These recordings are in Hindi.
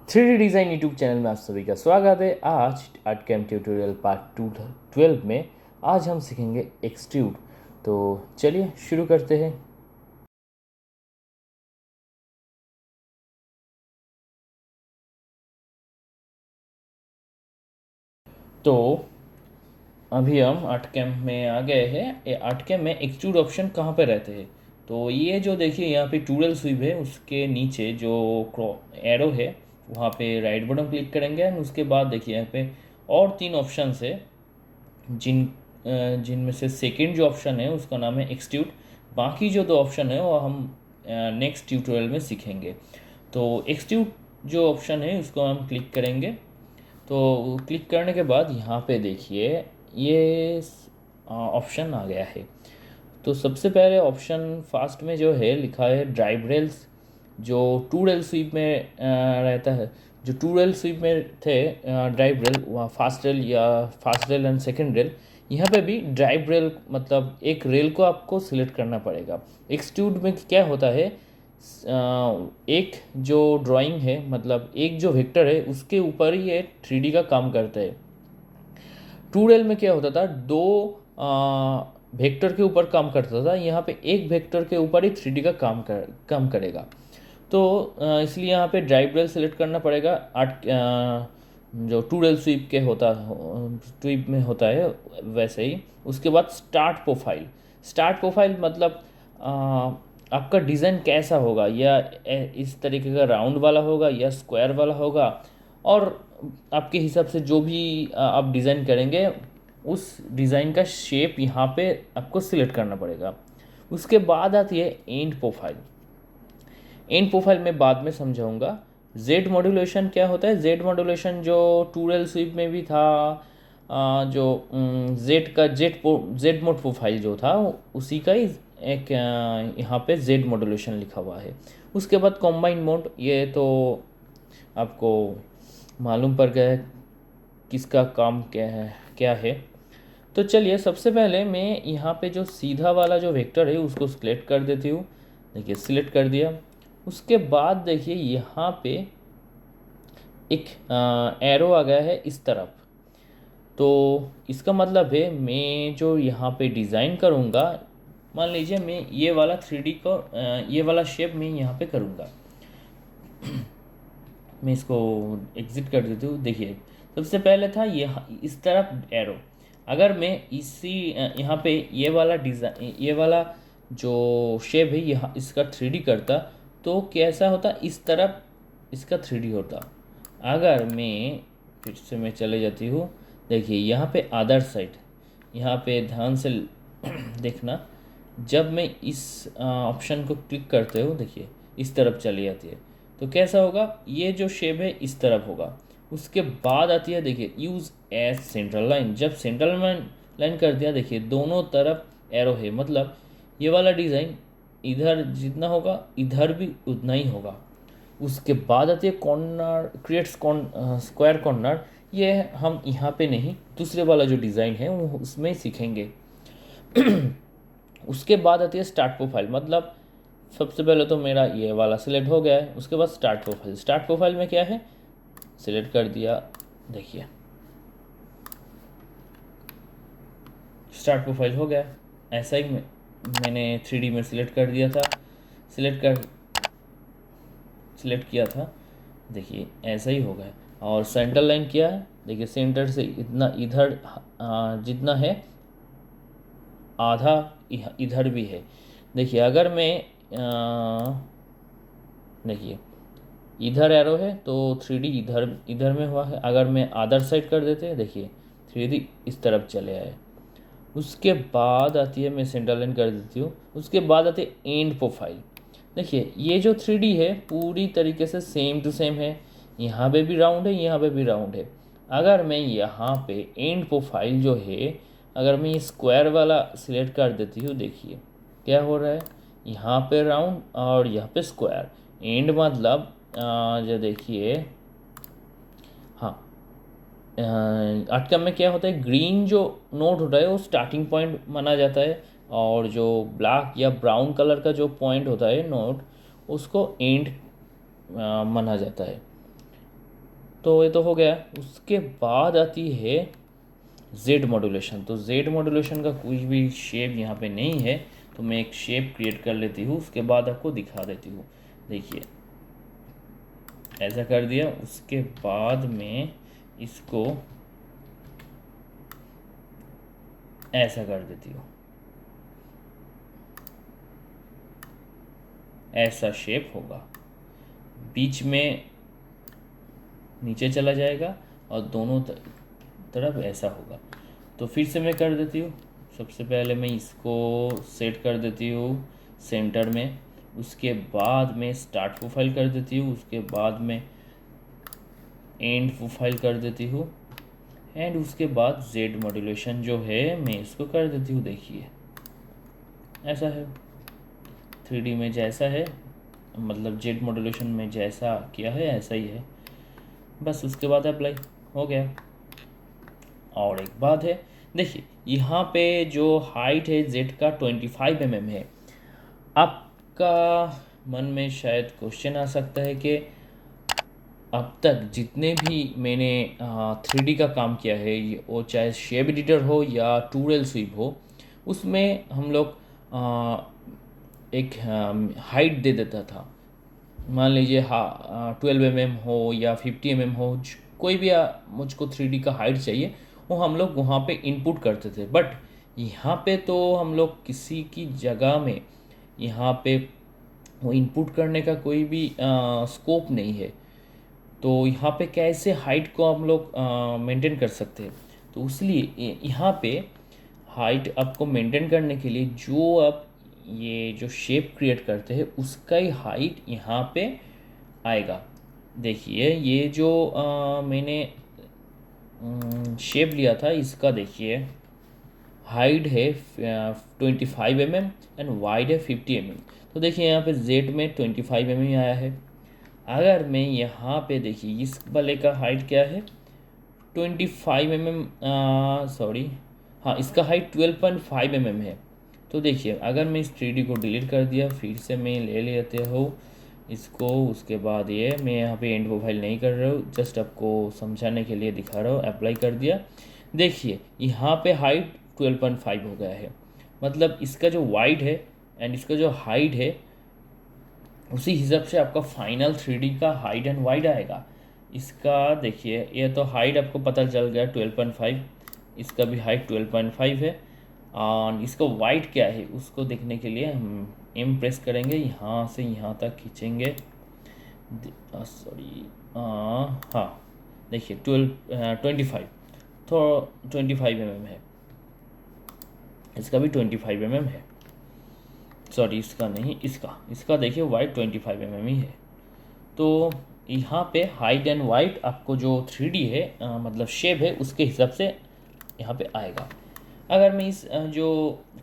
3D डिज़ाइन यूट्यूब चैनल में आप सभी का स्वागत है। आज आर्टकैम ट्यूटोरियल पार्ट 12 में आज हम सीखेंगे एक्सट्रूड। तो चलिए शुरू करते हैं। तो अभी हम आर्टकैम में आ गए हैं। आर्टकैम में एक्सट्रूड ऑप्शन कहाँ पे रहते हैं? तो ये जो देखिए यहाँ पे टूडल स्वीप है, उसके नीचे जो एरो है वहाँ पे राइट बटन क्लिक करेंगे एंड उसके बाद देखिए यहाँ पे और तीन ऑप्शंस है जिनमें से सेकंड जो ऑप्शन है उसका नाम है एक्सट्रूड। बाकी जो दो ऑप्शन है वो हम नेक्स्ट ट्यूटोरियल में सीखेंगे। तो एक्सट्रूड जो ऑप्शन है उसको हम क्लिक करेंगे। तो क्लिक करने के बाद यहाँ पे देखिए ये ऑप्शन आ गया है। तो सबसे पहले ऑप्शन फास्ट में जो है लिखा है ड्राइव रेल्स, जो टू रेल स्वीप में रहता है। जो टू रेल स्वीप में थे ड्राइव रेल, वहाँ फास्ट रेल या fast rail and second rail, यहाँ पे भी ड्राइव रेल मतलब एक रेल को आपको सिलेक्ट करना पड़ेगा। एक्सट्रूड में क्या होता है, एक जो ड्राइंग है मतलब एक जो वेक्टर है उसके ऊपर ही ये 3D का काम करता है। टू रेल में क्या होता था, दो वेक्टर के ऊपर काम करता था, यहाँ पे एक वेक्टर के ऊपर ही 3D का काम करेगा। तो इसलिए यहाँ पे ड्राइव रेल सेलेक्ट करना पड़ेगा। जो टू रेल स्वीप में होता है वैसे ही। उसके बाद स्टार्ट प्रोफाइल मतलब आपका डिज़ाइन कैसा होगा, या इस तरीके का राउंड वाला होगा या स्क्वायर वाला होगा, और आपके हिसाब से जो भी आप डिज़ाइन करेंगे उस डिज़ाइन का शेप यहाँ पे आपको सिलेक्ट करना पड़ेगा। उसके बाद आती है एंड प्रोफाइल में बाद में समझाऊंगा। जेड मॉड्यूलेशन क्या होता है? जेड मॉड्यूलेशन जो टू रेल स्वीप में भी था, जो जेड मोड प्रोफाइल जो था उसी का ही एक यहाँ पे जेड मॉड्यूलेशन लिखा हुआ है। उसके बाद कॉम्बाइन मोड, ये तो आपको मालूम पड़ गया है किसका काम क्या है। तो चलिए सबसे पहले मैं यहाँ पे जो सीधा वाला जो वेक्टर है उसको सिलेक्ट कर देती हूँ। देखिए सिलेक्ट कर दिया। उसके बाद देखिए यहाँ पे एक एरो आ गया है इस तरफ। तो इसका मतलब है मैं जो यहाँ पे डिज़ाइन करूँगा, मान लीजिए मैं ये वाला 3D को ये वाला शेप मैं यहाँ पे करूँगा। मैं इसको एग्ज़िट कर देती हूँ। देखिए सबसे पहले था ये इस तरफ एरो। अगर मैं यहाँ पे ये वाला जो शेप है यहाँ इसका 3D करता तो कैसा होता, इस तरफ इसका 3D होता। अगर मैं फिर से मैं चले जाती हूँ, देखिए यहाँ पे अदर साइड, यहाँ पे ध्यान से देखना, जब मैं इस ऑप्शन को क्लिक करते हो देखिए इस तरफ चली जाती है। तो कैसा होगा, ये जो शेप है इस तरफ होगा। उसके बाद आती है देखिए यूज़ एज सेंट्रल लाइन। जब सेंट्रल लाइन कर दिया देखिए दोनों तरफ एरो है, मतलब ये वाला डिज़ाइन इधर जितना होगा इधर भी उतना ही होगा। उसके बाद आती है कॉर्नर, क्रिएट्स स्क्वायर कॉर्नर। ये हम यहाँ पे नहीं, दूसरे वाला जो डिज़ाइन है वो उसमें सीखेंगे। उसके बाद आती है स्टार्ट प्रोफाइल, मतलब सबसे पहले तो मेरा ये वाला सिलेक्ट हो गया है। उसके बाद स्टार्ट प्रोफाइल में क्या है, सिलेक्ट कर दिया। देखिए स्टार्ट प्रोफाइल हो गया। ऐसा ही मैंने 3D में सिलेक्ट कर दिया था, सिलेक्ट किया था। देखिए ऐसा ही हो गया। और सेंटर लाइन क्या है, देखिए सेंटर से इतना इधर जितना है आधा इधर भी है। देखिए अगर मैं देखिए इधर एरो है तो 3D इधर इधर में हुआ है। अगर मैं अदर साइड कर देते हैं देखिए 3D इस तरफ चले आए। उसके बाद आती है, मैं सेंटर लाइन कर देती हूँ। उसके बाद आती है एंड प्रोफाइल। देखिए ये जो 3D है पूरी तरीके से सेम टू सेम है, यहाँ पे भी राउंड है यहाँ पे भी राउंड है। अगर मैं यहाँ पे एंड प्रोफाइल जो है, अगर मैं ये स्क्वायर वाला सिलेक्ट कर देती हूँ, देखिए क्या हो रहा है, यहाँ पे राउंड और यहाँ पे स्क्वायर। एंड मतलब जो देखिए, हाँ आउटकम में क्या होता है, ग्रीन जो नोट होता है वो स्टार्टिंग पॉइंट माना जाता है, और जो ब्लैक या ब्राउन कलर का जो पॉइंट होता है नोट, उसको एंड माना जाता है। तो ये तो हो गया। उसके बाद आती है जेड मॉड्यूलेशन। तो जेड मॉड्यूलेशन का कोई भी शेप यहाँ पे नहीं है, तो मैं एक शेप क्रिएट कर लेती हूँ, उसके बाद आपको दिखा देती हूँ। देखिए ऐसा कर दिया। उसके बाद में इसको ऐसा कर देती हूँ, ऐसा शेप होगा, बीच में नीचे चला जाएगा और दोनों तरफ ऐसा होगा। तो फिर से मैं कर देती हूँ। सबसे पहले मैं इसको सेट कर देती हूँ सेंटर में, उसके बाद में स्टार्ट प्रोफाइल कर देती हूँ, उसके बाद में एंड प्रोफाइल कर देती हूँ, एंड उसके बाद जेड मॉड्यूलेशन जो है मैं इसको कर देती हूँ। देखिए ऐसा है, 3D में जैसा है, मतलब जेड मॉड्यूलेशन में जैसा किया है ऐसा ही है। बस उसके बाद अप्लाई हो गया। और एक बात है, देखिए यहाँ पे जो हाइट है जेड का 25 mm है। आपका मन में शायद क्वेश्चन आ सकता है कि अब तक जितने भी मैंने 3D का काम किया है, वो चाहे शेप एडिटर हो या टूरेल स्वीप हो, उसमें हम लोग एक हाइट दे देता था। मान लीजिए 12 mm हो या 50 mm हो, कोई भी मुझको 3D का हाइट चाहिए, वो हम लोग वहाँ पे इनपुट करते थे। बट यहाँ पे तो हम लोग किसी की जगह में यहाँ पे वो इनपुट करने का कोई भी स्कोप नहीं है। तो यहाँ पे कैसे हाइट को हम लोग मेंटेन कर सकते हैं? तो इसलिए यहाँ पे हाइट आपको मेंटेन करने के लिए जो आप ये जो शेप क्रिएट करते हैं उसका ही हाइट यहाँ पे आएगा। देखिए ये जो मैंने शेप लिया था, इसका देखिए हाइट है 25 mm एंड वाइड है 50 mm। तो देखिए यहाँ पे जेड में 25 mm आया है। अगर मैं यहाँ पे देखिए इस वाले का हाइट क्या है, 25 mm, सॉरी, हाँ इसका हाइट 12.5 mm है। तो देखिए अगर मैं इस 3D को डिलीट कर दिया, फिर से मैं ले लेते हो इसको, उसके बाद ये मैं यहाँ पे एंड प्रोफाइल नहीं कर रहा हूँ, जस्ट आपको समझाने के लिए दिखा रहा हूँ। अप्लाई कर दिया, देखिए यहाँ पे हाइट 12.5 हो गया है। मतलब इसका जो वाइड है एंड इसका जो हाइट है, उसी हिसाब से आपका फाइनल 3D का हाइट एंड वाइड आएगा। इसका देखिए ये तो हाइट आपको पता चल गया 12.5, इसका भी हाइट 12.5 है। और इसका वाइड क्या है उसको देखने के लिए हम एम प्रेस करेंगे, यहाँ से यहाँ तक खींचेंगे, सॉरी, हाँ देखिए 25, तो 25 mm है, इसका भी 25 mm है। सॉरी इसका नहीं, इसका देखिए वाइड 25 mm ही है। तो यहाँ पे हाइट एंड वाइट आपको जो 3D है मतलब शेप है उसके हिसाब से यहाँ पे आएगा। अगर मैं इस जो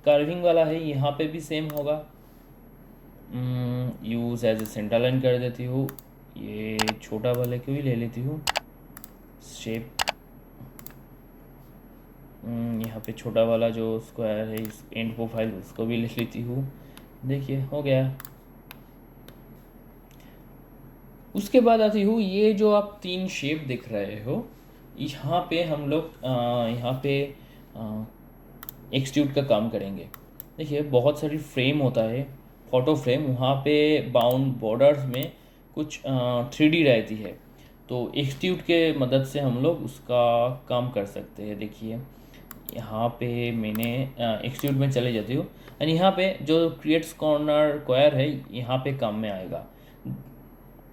कार्विंग वाला है यहाँ पे भी सेम होगा। Use as a center line कर देती हूँ, ये छोटा वाले को भी ले लेती हूँ शेप। यहाँ पे छोटा वाला जो स्क्वायर है इस एंड प्रोफाइल उसको भी ले लेती हूँ। देखिए हो गया। उसके बाद आती हूँ ये जो आप 3 शेप दिख रहे हो, यहाँ पे हम लोग यहाँ पे एक्सट्रूड का काम करेंगे। देखिए बहुत सारी फ्रेम होता है, फोटो फ्रेम, वहाँ पे बाउंड बॉर्डर्स में कुछ 3D रहती है। तो एक्सट्रूड के मदद से हम लोग उसका काम कर सकते हैं। देखिए यहाँ पे मैंने एक्सट्रूड में चले जाती हूँ एंड यहाँ पे जो क्रिएट्स कॉर्नर स्क्वायर है यहाँ पे काम में आएगा।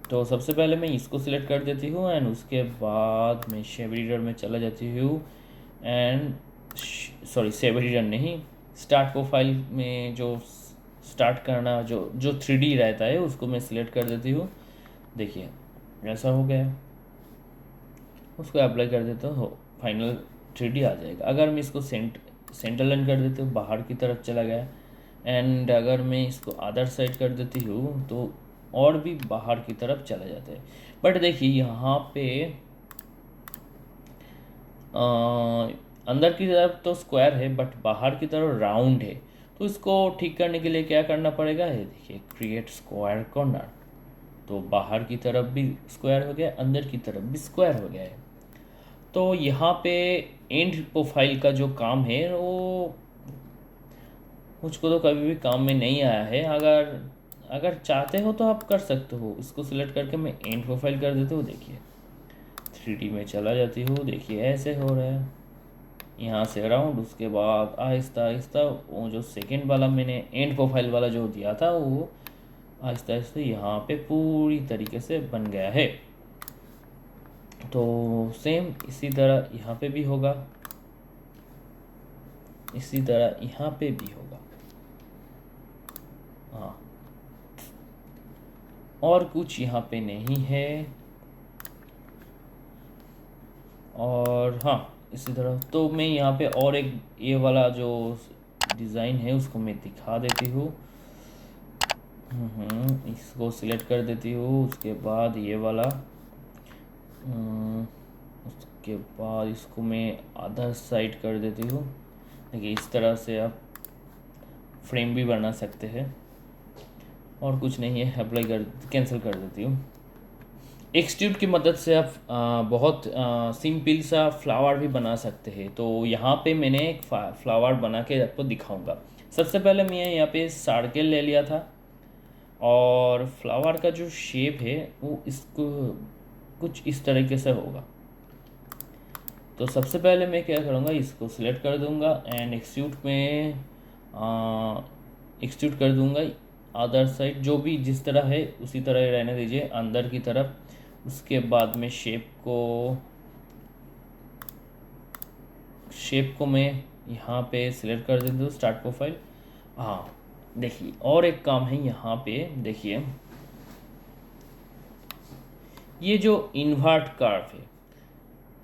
तो सबसे पहले मैं इसको सिलेक्ट कर देती हूँ एंड उसके बाद मैं शेप एडिटर में चला जाती हूँ एंड सॉरी शेप एडिटर नहीं, स्टार्ट प्रोफाइल में जो स्टार्ट करना जो 3D रहता है उसको मैं सिलेक्ट कर देती हूँ। देखिए ऐसा हो गया, उसको अप्लाई कर देता हूँ, फाइनल 3D आ जाएगा। अगर मैं इसको सेंटर लाइन कर देती हूँ बाहर की तरफ चला गया, एंड अगर मैं इसको अदर साइड कर देती हूँ तो और भी बाहर की तरफ चला जाता है। बट देखिए यहाँ पे अंदर की तरफ तो स्क्वायर है बट बाहर की तरफ राउंड है। तो इसको ठीक करने के लिए क्या करना पड़ेगा है, देखिए क्रिएट स्क्वायर कॉर्नर, तो बाहर की तरफ भी स्क्वायर हो गया, अंदर की तरफ भी स्क्वायर हो गया है। तो यहाँ पे एंड प्रोफाइल का जो काम है वो मुझको तो कभी भी काम में नहीं आया है। अगर अगर चाहते हो तो आप कर सकते हो। इसको सिलेक्ट करके मैं एंड प्रोफाइल कर देता हूँ। देखिए 3D में चला जाती हूँ, देखिए ऐसे हो रहा है। यहाँ से राउंड, उसके बाद आहिस्ता आहिस्ता वो जो सेकेंड वाला मैंने एंड प्रोफाइल वाला जो दिया था वो आहिस्ता आहिस्ता यहाँ पे पूरी तरीके से बन गया है। तो सेम इसी तरह यहाँ पे भी होगा, इसी तरह यहाँ पे भी होगा। हाँ, और कुछ यहाँ पे नहीं है। और हाँ, इसी तरह तो मैं यहाँ पे और एक ये वाला जो डिज़ाइन है उसको मैं दिखा देती हूँ। इसको सिलेक्ट कर देती हूँ। उसके बाद ये वाला, उसके बाद इसको मैं अदर साइड कर देती हूँ। देखिए इस तरह से आप फ्रेम भी बना सकते हैं। और कुछ नहीं है, अप्लाई कर कैंसिल कर देती हूँ। एक्सट्रूड की मदद से आप बहुत सिंपल सा फ्लावर भी बना सकते हैं। तो यहाँ पे मैंने एक फ्लावर बना के आपको दिखाऊंगा। सबसे पहले मैं यहाँ पे सर्कल ले लिया था और फ्लावर का जो शेप है वो इसको कुछ इस तरीके से होगा। तो सबसे पहले मैं क्या करूँगा, इसको सिलेक्ट कर दूँगा एंड एक्सट्रूड में एक्सट्रूड कर दूँगा। अदर साइड जो भी जिस तरह है उसी तरह रहने दीजिए अंदर की तरफ। उसके बाद में शेप को मैं यहाँ पे सिलेक्ट कर देता हूँ, स्टार्ट प्रोफाइल। हाँ देखिए और एक काम है यहाँ पे। देखिए ये जो इन्वर्ट कर्व है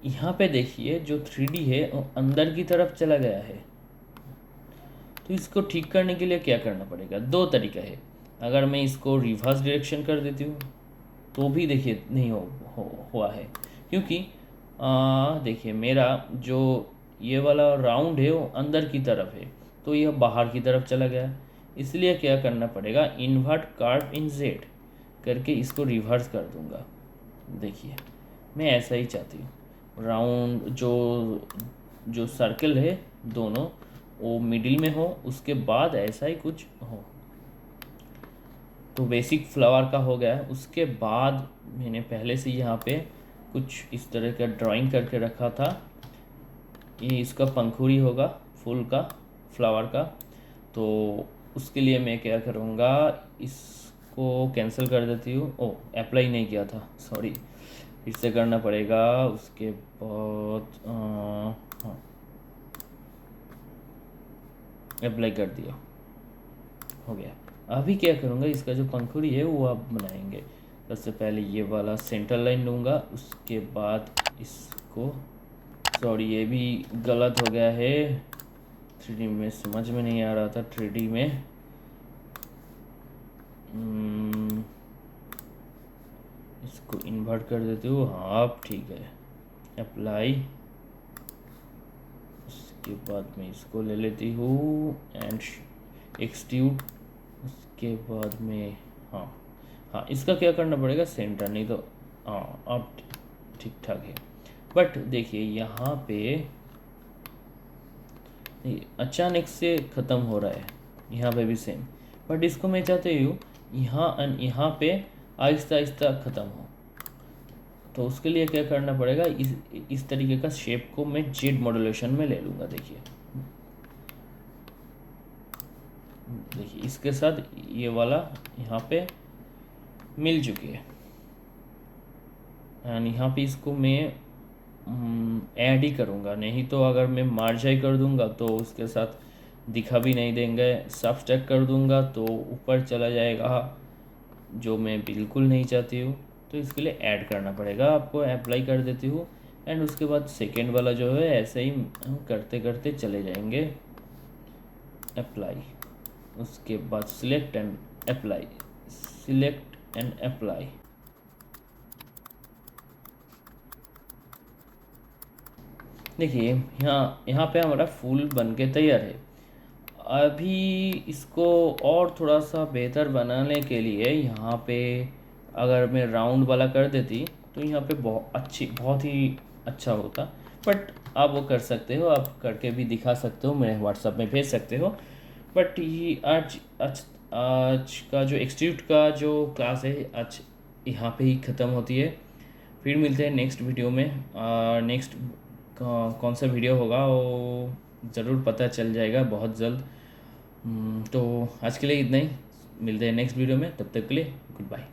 यहाँ पे देखिए जो 3D है वो अंदर की तरफ चला गया है। तो इसको ठीक करने के लिए क्या करना पड़ेगा, दो तरीका है। अगर मैं इसको रिवर्स डायरेक्शन कर देती हूँ तो भी देखिए नहीं हुआ है, क्योंकि देखिए मेरा जो ये वाला राउंड है वो अंदर की तरफ है तो यह बाहर की तरफ चला गया। इसलिए क्या करना पड़ेगा, इन्वर्ट कर्व इन जेड करके इसको रिवर्स कर दूंगा। देखिए मैं ऐसा ही चाहती हूँ, राउंड जो सर्कल है दोनों वो मिडिल में हो, उसके बाद ऐसा ही कुछ हो। तो बेसिक फ्लावर का हो गया। उसके बाद मैंने पहले से यहाँ पे कुछ इस तरह का ड्राइंग करके रखा था। ये इसका पंखुड़ी होगा फूल का, फ्लावर का। तो उसके लिए मैं क्या करूँगा, इसको कैंसिल कर देती हूँ। ओ अप्लाई नहीं किया था, सॉरी, फिर से करना पड़ेगा। उसके बाद हाँ अप्लाई कर दिया, हो गया। अभी क्या करूँगा, इसका जो पंखुड़ी है वो आप बनाएंगे। सबसे पहले ये वाला सेंटर लाइन लूँगा, उसके बाद इसको, सॉरी ये भी गलत हो गया है, 3D में समझ में नहीं आ रहा था। 3D में इसको इन्वर्ट कर देती हूँ। हाँ अब ठीक है, अप्लाई। उसके बाद मैं इसको ले लेती हूँ एंड एक्सट्रूड। उसके बाद में हाँ इसका क्या करना पड़ेगा, सेंटर, नहीं तो हाँ अब ठीक ठाक है। बट देखिए यहाँ पे अचानक से ख़त्म हो रहा है, यहाँ पे भी सेम। बट इसको मैं चाहती हूँ यहाँ पे आहिस्ता आहिस्ता ख़त्म हो। तो उसके लिए क्या करना पड़ेगा, इस तरीके का शेप को मैं जेड मॉड्यूलेशन में ले लूँगा। देखिए इसके साथ ये वाला यहाँ पे मिल चुकी है एंड यहाँ पे इसको मैं ऐड ही करूँगा। नहीं तो अगर मैं मार्जाई कर दूँगा तो उसके साथ दिखा भी नहीं देंगे। सब्सट्रैक्ट कर दूँगा तो ऊपर चला जाएगा, जो मैं बिल्कुल नहीं चाहती हूँ। तो इसके लिए ऐड करना पड़ेगा आपको। अप्लाई कर देती हूँ एंड उसके बाद सेकेंड वाला जो है ऐसे ही करते करते चले जाएंगे। अप्लाई, उसके बाद select and apply, select and apply. देखिए यहाँ पे हमारा फूल बनके तैयार है। अभी इसको और थोड़ा सा बेहतर बनाने के लिए यहाँ पे अगर मैं राउंड वाला कर देती तो यहाँ पे बहुत ही अच्छा होता, बट आप वो कर सकते हो, आप करके भी दिखा सकते हो, मेरे व्हाट्सएप में भेज सकते हो। बट ये आज आज आज का जो एक्सट्रूड का जो क्लास है आज यहाँ पे ही ख़त्म होती है। फिर मिलते हैं नेक्स्ट वीडियो में। नेक्स्ट कौन सा वीडियो होगा वो ज़रूर पता चल जाएगा बहुत जल्द। तो आज के लिए इतना ही, मिलते हैं नेक्स्ट वीडियो में, तब तक के लिए गुड बाय।